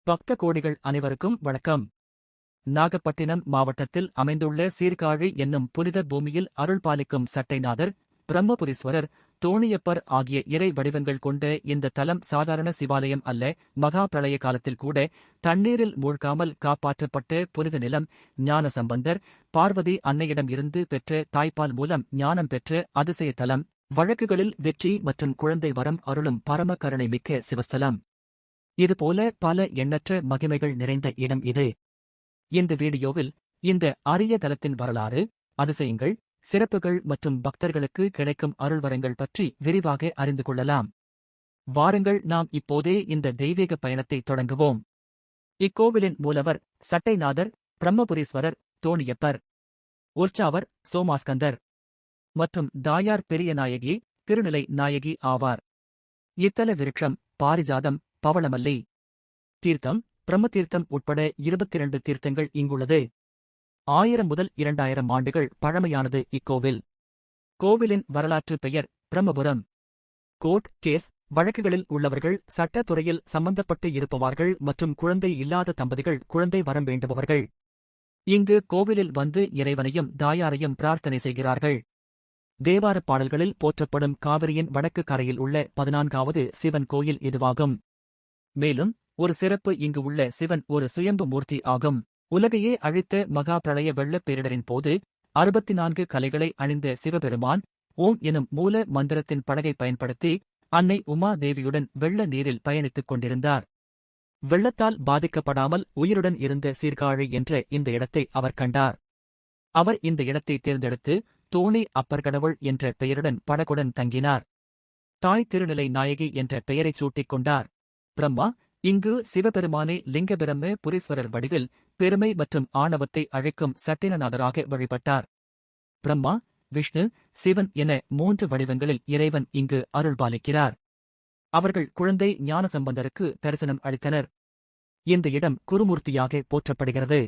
பக்த கோடிகள் அனைவருக்கும் வணக்கம். நாகப்பட்டினம் மாவட்டத்தில் அமைந்துள்ள சீர்காழி என்னும் புனித பூமியில் அருள்பாலிக்கும் சட்டைநாதர், பிரம்மபுரீஸ்வரர், தோணியப்பர் ஆகிய இறை வடிவங்கள் கொண்ட இந்த தலம் சாதாரண சிவாலயம் அல்ல. மகா பிரளய காலத்தில் கூட தண்ணீரில் மூழ்காமல் காப்பாற்றப்பட்ட புனித நிலம். ஞானசம்பந்தர், பார்வதி அன்னையிடம் இருந்து பெற்ற தாய்ப்பால் மூலம் ஞானம் பெற்ற அதிசய தலம். வழக்குகளில் வெற்றி மற்றும் குழந்தை வரம் அருளும் பரம கருணை மிக்க சிவஸ்தலம். இதுபோல பல எண்ணற்ற மகிமைகள் நிறைந்த இடம் இது. இந்த வீடியோவில் இந்த அரிய தலத்தின் வரலாறு, அதிசயங்கள், சிறப்புகள் மற்றும் பக்தர்களுக்கு கிடைக்கும் அருள்வரங்கள் பற்றி விரிவாக அறிந்து கொள்ளலாம். வாருங்கள், நாம் இப்போதே இந்த தெய்வீக பயணத்தை தொடங்குவோம். இக்கோவிலின் மூலவர் சட்டைநாதர், பிரம்மபுரீஸ்வரர், தோணியப்பர், உற்சாவர் சோமாஸ்கந்தர் மற்றும் தாயார் பெரியநாயகி, திருநிலை நாயகி ஆவார். இத்தல விருட்சம் பாரிஜாதம், பவளமல்லி. தீர்த்தம் பிரம்மதீர்த்தம் உட்பட 22 தீர்த்தங்கள் இங்குள்ளது. 1000 முதல் 2000 ஆண்டுகள் பழமையானது இக்கோவில். கோவிலின் வரலாற்று பெயர் பிரம்மபுரம். கோர்ட் கேஸ் வழக்குகளில் உள்ளவர்கள், சட்டத்துறையில் சம்பந்தப்பட்டு இருப்பவர்கள் மற்றும் குழந்தை இல்லாத தம்பதிகள் குழந்தை வரம் வேண்டுபவர்கள் இங்கு கோவிலில் வந்து இறைவனையும் தாயாரையும் பிரார்த்தனை செய்கிறார்கள். தேவாரப் பாடல்களில் போற்றப்படும் காவிரியின் வடக்கு கரையில் உள்ள 14வது சிவன் கோயில் இதுவாகும். மேலும் ஒரு சிறப்பு, இங்கு உள்ள சிவன் ஒரு சுயம்பு மூர்த்தி ஆகும். உலகையே அழித்த மகா பிரளய வெள்ளப் பேரிடரின் போது 64 கலைகளை அணிந்த சிவபெருமான் ஓம் எனும் மூல மந்திரத்தின் படகை பயன்படுத்தி அன்னை உமா தேவியுடன் வெள்ள நீரில் பயணித்துக் கொண்டிருந்தார். வெள்ளத்தால் பாதிக்கப்படாமல் உயிருடன் இருந்த சீர்காழி என்ற இந்த இடத்தை அவர் கண்டார். அவர் இந்த இடத்தை தேர்ந்தெடுத்து தோணி அப்பர் கடவுள் என்ற பெயருடன் படகுடன் தங்கினார். தாய் திருநிலை நாயகி என்ற பெயரைச் சூட்டிக் கொண்டார். பிரம்மா இங்கு சிவபெருமானே லிங்கபிரம்ம புரீஸ்வரர் வடிவில் பெருமை மற்றும் ஆணவத்தை அழைக்கும் சட்டினநாதராக வழிபட்டார். பிரம்மா, விஷ்ணு, சிவன் என 3 வடிவங்களில் இறைவன் இங்கு அருள்பாலிக்கிறார். அவர்கள் குழந்தை ஞானசம்பந்தருக்கு தரிசனம் அளித்தனர். இந்த இடம் குருமூர்த்தியாக போற்றப்படுகிறது.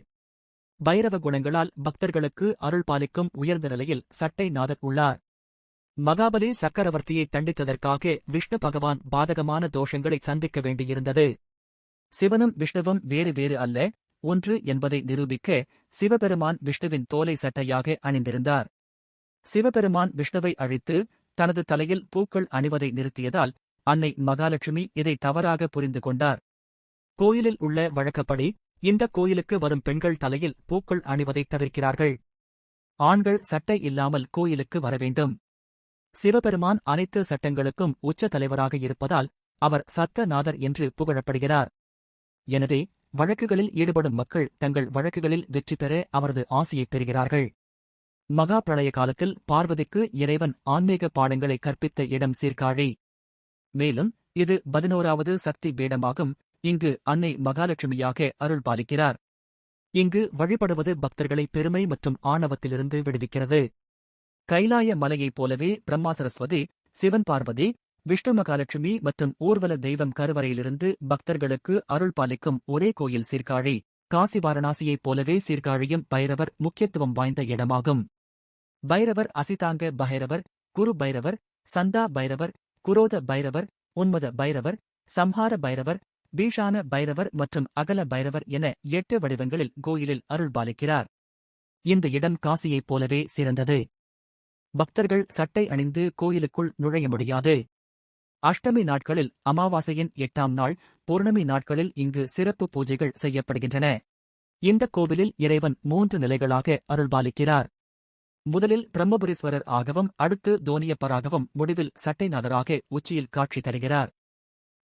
பைரவ குணங்களால் பக்தர்களுக்கு அருள்பாலிக்கும் உயர்ந்த நிலையில் சட்டைநாதர் உள்ளார். மகாபலி சக்கரவர்த்தியை தண்டித்ததற்காக விஷ்ணு பகவான் பாதகமான தோஷங்களை சந்திக்க வேண்டியிருந்தது. சிவனும் விஷ்ணுவும் வேறு வேறு அல்ல, ஒன்று என்பதை நிரூபிக்க சிவபெருமான் விஷ்ணுவின் தோலை சட்டையாக அணிந்திருந்தார். சிவபெருமான் விஷ்ணுவை அழித்து தனது தலையில் பூக்கள் அணிவதை நிறுத்தியதால் அன்னை மகாலட்சுமி இதை தவறாக புரிந்து கொண்டார். கோயிலில் உள்ள வழக்கப்படி இந்த கோயிலுக்கு வரும் பெண்கள் தலையில் பூக்கள் அணிவதை தவிர்க்கிறார்கள். ஆண்கள் சட்டை இல்லாமல் கோயிலுக்கு வர வேண்டும். சிவபெருமான் அனைத்து சட்டங்களுக்கும் உச்ச தலைவராக இருப்பதால் அவர் சத்தநாதர் என்று புகழப்படுகிறார். எனவே வழக்குகளில் ஈடுபடும் மக்கள் தங்கள் வழக்குகளில் வெற்றி பெற அவரது ஆசியைப் பெறுகிறார்கள். மகா பிரளய காலத்தில் பார்வதிக்கு இறைவன் ஆன்மீக பாடங்களை கற்பித்த இடம் சீர்காழி. மேலும் இது 11வது சக்தி பீடமாகும். இங்கு அன்னை மகாலட்சுமியாக அருள்பாலிக்கிறார். இங்கு வழிபடுவது பக்தர்களை பெருமை மற்றும் ஆணவத்திலிருந்து விடுவிக்கிறது. கைலாய மலையைப் போலவே பிரம்மா சரஸ்வதி, சிவன் பார்வதி, விஷ்ணு மகாலட்சுமி மற்றும் ஊர்வல தெய்வம் கருவறையிலிருந்து பக்தர்களுக்கு அருள்பாலிக்கும் ஒரே கோயில் சீர்காழி. காசி வாரணாசியைப் போலவே சீர்காழியும் பைரவர் முக்கியத்துவம் வாய்ந்த இடமாகும். பைரவர் அசிதாங்க பைரவர், குரு பைரவர், சந்தா பைரவர், குரோத பைரவர், உன்மத பைரவர், சம்ஹார பைரவர், பீஷான பைரவர் மற்றும் அகல பைரவர் என 8 வடிவங்களில் கோயிலில் அருள்பாலிக்கிறார். இந்த இடம் காசியைப் போலவே சிறந்தது. பக்தர்கள் சட்டை அணிந்து கோயிலுக்குள் நுழைய முடியாது. அஷ்டமி நாட்களில், அமாவாசையின் 8ஆம் நாள், பௌர்ணமி நாட்களில் இங்கு சிறப்பு பூஜைகள் செய்யப்படுகின்றன. இந்த கோவிலில் இறைவன் 3 நிலைகளாக அருள்பாலிக்கிறார். முதலில் பிரம்மபுரீஸ்வரர் ஆகவும், அடுத்து தோணியப்பராகவும், முடிவில் சட்டைநாதராக உச்சியில் காட்சி தருகிறார்.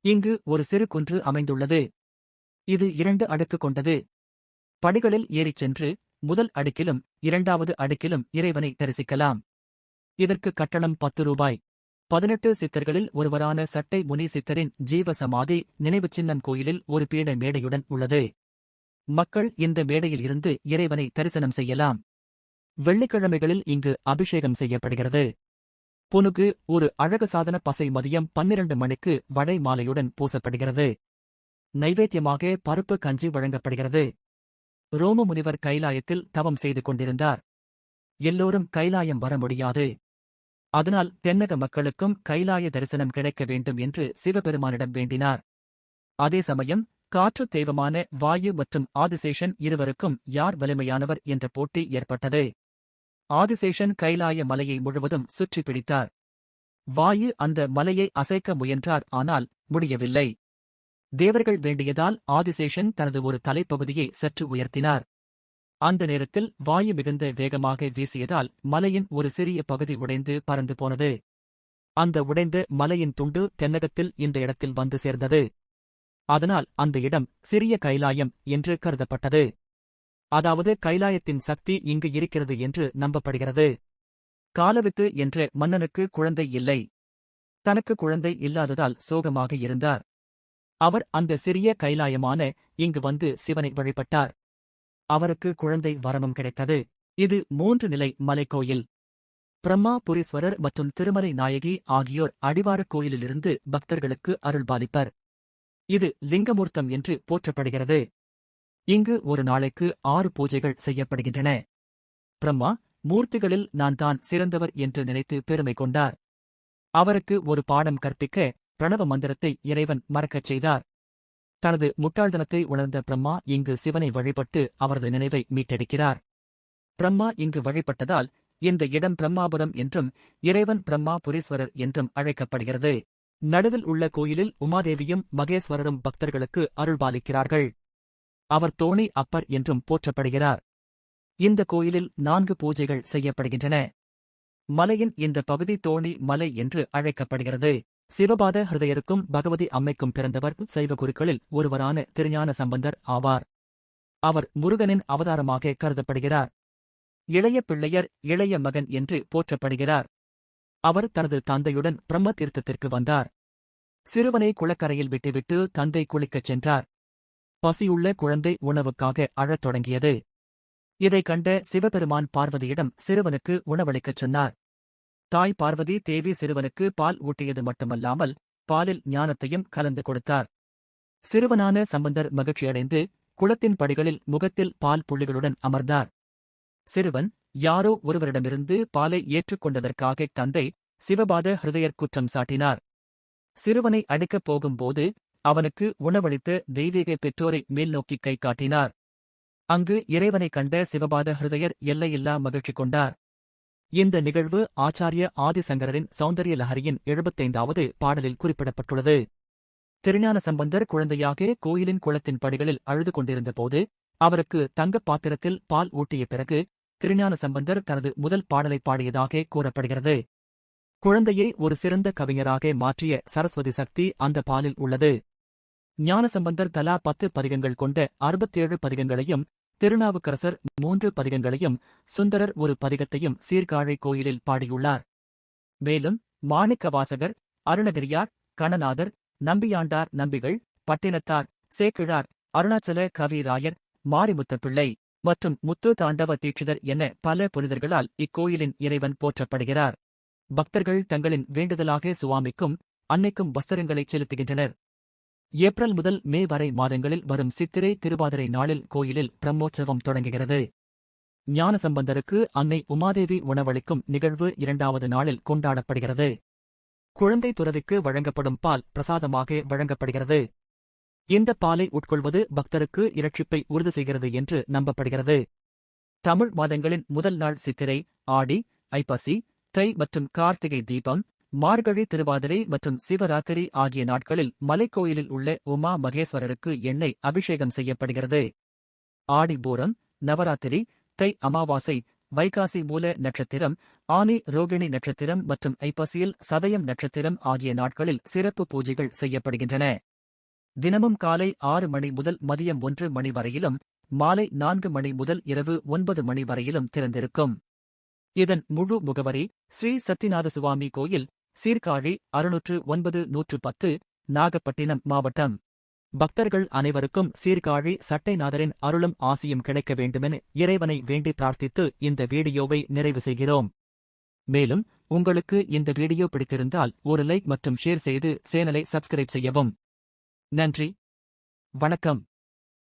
இங்கு ஒரு சிறு குன்று அமைந்துள்ளது. இது 2 அடுக்கு கொண்டது. படிகளில் ஏறிச் சென்று முதல் அடுக்கிலும் 2வது அடுக்கிலும் இறைவனை தரிசிக்கலாம். இதற்கு கட்டணம் 10 ரூபாய். 18 சித்தர்களில் ஒருவரான சட்டை முனி சித்தரின் ஜீவ சமாதி நினைவுச் சின்னம் கோயிலில் ஒரு பீட மேடையுடன் உள்ளது. மக்கள் இந்த மேடையில் இருந்து இறைவனை தரிசனம் செய்யலாம். வெள்ளிக்கிழமைகளில் இங்கு அபிஷேகம் செய்யப்படுகிறது. புனுகு ஒரு அழகு சாதன பசை மதியம் 12 மணிக்கு வடை மாலையுடன் பூசப்படுகிறது. நைவேத்தியமாக பருப்பு கஞ்சி வழங்கப்படுகிறது. ரோம முனிவர் கைலாயத்தில் தவம் செய்து கொண்டிருந்தார். எல்லோரும் கைலாயம் வர முடியாது. அதனால் தென்னக மக்களுக்கும் கைலாய தரிசனம் கிடைக்க வேண்டும் என்று சிவபெருமானிடம் வேண்டினார். அதே சமயம் காற்று தெய்வமான வாயு மற்றும் ஆதிசேஷன் இருவருக்கும் யார் வலிமையானவர் என்ற போட்டி ஏற்பட்டது. ஆதிசேஷன் கைலாய மலையை முழுவதும் சுற்றி பிடித்தார். வாயு அந்த மலையை அசைக்க முயன்றார், ஆனால் முடியவில்லை. தேவர்கள் வேண்டியதால் ஆதிசேஷன் தனது ஒரு தலைப்பகுதியை சற்று உயர்த்தினார். அந்த நேரத்தில் வாயு மிகுந்த வேகமாக வீசியதால் மலையின் ஒரு சிறிய பகுதி உடைந்து பறந்து போனது. அந்த உடைந்த மலையின் துண்டு தென்னகத்தில் இந்த இடத்தில் வந்து சேர்ந்தது. அதனால் அந்த இடம் சிறிய கைலாயம் என்று கருதப்பட்டது. அதாவது கைலாயத்தின் சக்தி இங்கு இருக்கிறது என்று நம்பப்படுகிறது. காலவித்து என்ற மன்னனுக்கு குழந்தை இல்லை. தனக்கு குழந்தை இல்லாததால் சோகமாக இருந்தார். அவர் அந்த சிறிய கைலாயமான இங்கு வந்து சிவனை வழிபட்டார். அவருக்கு குழந்தை வரமும் கிடைத்தது. இது 3 நிலை மலைக்கோயில். பிரம்மா புரீஸ்வரர் மற்றும் திருமலை நாயகி ஆகியோர் அடிவாரக் கோயிலிலிருந்து பக்தர்களுக்கு அருள்பாலிப்பர். இது லிங்கமூர்த்தம் என்று போற்றப்படுகிறது. இங்கு ஒரு நாளைக்கு 6 பூஜைகள் செய்யப்படுகின்றன. பிரம்மா மூர்த்திகளில் நான் தான் சிறந்தவர் என்று நினைத்து பெருமை கொண்டார். அவருக்கு ஒரு பாடம் கற்பிக்க பிரணவ மந்திரத்தை இறைவன் மறக்கச் செய்தார். தனது முட்டாள்தனத்தை உணர்ந்த பிரம்மா இங்கு சிவனை வழிபட்டு அவரது நினைவை மீட்டெடுக்கிறார். பிரம்மா இங்கு வழிபட்டதால் இந்த இடம் பிரம்மாபுரம் என்றும் இறைவன் பிரம்மா புரீஸ்வரர் என்றும் அழைக்கப்படுகிறது. நடுவில் உள்ள கோயிலில் உமாதேவியும் மகேஸ்வரரும் பக்தர்களுக்கு அருள்பாலிக்கிறார்கள். அவர் தோணி அப்பர் என்றும் போற்றப்படுகிறார். இந்த கோயிலில் 4 பூஜைகள் செய்யப்படுகின்றன. மலையின் இந்த பகுதி தோணி மலை என்று அழைக்கப்படுகிறது. சிவபாத ஹிருதயருக்கும் பகவதி அம்மைக்கும் பிறந்தவர் சைவ குருக்களில் ஒருவரான திருஞான சம்பந்தர் ஆவார். அவர் முருகனின் அவதாரமாக கருதப்படுகிறார். இளைய பிள்ளையர் இளைய மகன் என்று போற்றப்படுகிறார். அவர் தனது தந்தையுடன் பிரம்ம தீர்த்தத்திற்கு வந்தார். சிறுவனை குளக்கரையில் விட்டுவிட்டு தந்தை குளிக்கச் சென்றார். பசியுள்ள குழந்தை உணவுக்காக அழத் தொடங்கியது. இதைக் கண்ட சிவபெருமான் பார்வதியிடம் சிறுவனுக்கு உணவளிக்கச் சொன்னார். தாய் பார்வதி தேவி சிறுவனுக்கு பால் ஊட்டியது மட்டுமல்லாமல் பாலில் ஞானத்தையும் கலந்து கொடுத்தார். சிறுவனான சம்பந்தர் மகிழ்ச்சியடைந்து குளத்தின் படிகளில் முகத்தில் பால் புள்ளிகளுடன் அமர்ந்தார். சிறுவன் யாரோ ஒருவரிடமிருந்து பாலை ஏற்றுக்கொண்டதற்காக தந்தை சிவபாத ஹிருதயர் குற்றம் சாட்டினார். சிறுவனை அடிக்கப் போகும்போது அவனுக்கு உணவளித்த தெய்வீக பெற்றோரை மேல்நோக்கி கை காட்டினார். அங்கு இறைவனைக் கண்ட சிவபாத ஹிருதயர் எல்லையில்லா மகிழ்ச்சி கொண்டார். இந்த நிகழ்வு ஆச்சார்ய ஆதிசங்கரரின் சௌந்தரிய லஹரியின் 75வது பாடலில் குறிப்பிடப்பட்டுள்ளது. திருஞான சம்பந்தர் குழந்தையாக கோயிலின் குளத்தின் படிகளில் அழுது கொண்டிருந்தபோது அவருக்கு தங்கப் பாத்திரத்தில் பால் ஊட்டிய பிறகு திருஞான சம்பந்தர் தனது முதல் பாடலை பாடியதாக கூறப்படுகிறது. குழந்தையை ஒரு சிறந்த கவிஞராக மாற்றிய சரஸ்வதி சக்தி அந்த பாலில் உள்ளது. ஞானசம்பந்தர் தலா 10 பதிகங்கள் கொண்ட 67 பதிகங்களையும், திருநாவுக்கரசர் 3 பதிகங்களையும், சுந்தரர் ஒரு பதிகத்தையும் சீர்காழி கோயிலில் பாடியுள்ளார். மேலும் மாணிக்கவாசகர், அருணகிரியார், கணநாதர், நம்பியாண்டார் நம்பிகள், பட்டினத்தார், சேக்கிழார், அருணாச்சல கவிராயர், மாரிமுத்தப்பிள்ளை மற்றும் முத்து தாண்டவ தீட்சிதர் என பல புனிதர்களால் இக்கோயிலின் இறைவன் போற்றப்படுகிறார். பக்தர்கள் தங்களின் வேண்டுதலாக சுவாமிக்கும் அன்னைக்கும் வஸ்திரங்களைச் செலுத்துகின்றனர். ஏப்ரல் முதல் மே வரை மாதங்களில் வரும் சித்திரை திருவாதிரை நாளில் கோயிலில் பிரம்மோற்சவம் தொடங்குகிறது. ஞானசம்பந்தருக்கு அன்னை உமாதேவி உணவளிக்கும் நிகழ்வு 2வது நாளில் கொண்டாடப்படுகிறது. குழந்தை துறவிக்கு வழங்கப்படும் பால் பிரசாதமாக வழங்கப்படுகிறது. இந்த பாலை உட்கொள்வது பக்தருக்கு இரட்சிப்பை உறுதி செய்கிறது என்று நம்பப்படுகிறது. தமிழ் மாதங்களின் முதல் நாள் சித்திரை, ஆடி, ஐப்பசி, தை மற்றும் கார்த்திகை தீபம், மார்கழி திருவாதிரை மற்றும் சிவராத்திரி ஆகிய நாட்களில் மலைக்கோயிலில் உள்ள உமா மகேஸ்வரருக்கு எண்ணெய் அபிஷேகம் செய்யப்படுகிறது. ஆடி பூரம், நவராத்திரி, தை அமாவாசை, வைகாசி மூல நட்சத்திரம், ஆனி ரோகிணி நட்சத்திரம் மற்றும் ஐப்பசியில் சதயம் நட்சத்திரம் ஆகிய நாட்களில் சிறப்பு பூஜைகள் செய்யப்படுகின்றன. தினமும் காலை 6 மணி முதல் மதியம் 1 மணி வரையிலும், மாலை 4 மணி முதல் இரவு 9 மணி வரையிலும் திறந்திருக்கும். இதன் முழு முகவரி ஸ்ரீ சத்திநாத சுவாமி கோயில், சீர்காழி 609-110, நாகப்பட்டினம் மாவட்டம். பக்தர்கள் அனைவருக்கும் சீர்காழி சட்டைநாதரின் அருளும் ஆசியும் கிடைக்க வேண்டுமென இறைவனை வேண்டி பிரார்த்தித்து இந்த வீடியோவை நிறைவு செய்கிறோம். மேலும் உங்களுக்கு இந்த வீடியோ பிடித்திருந்தால் ஒரு லைக் மற்றும் ஷேர் செய்து சேனலை சப்ஸ்கிரைப் செய்யவும். நன்றி, வணக்கம்.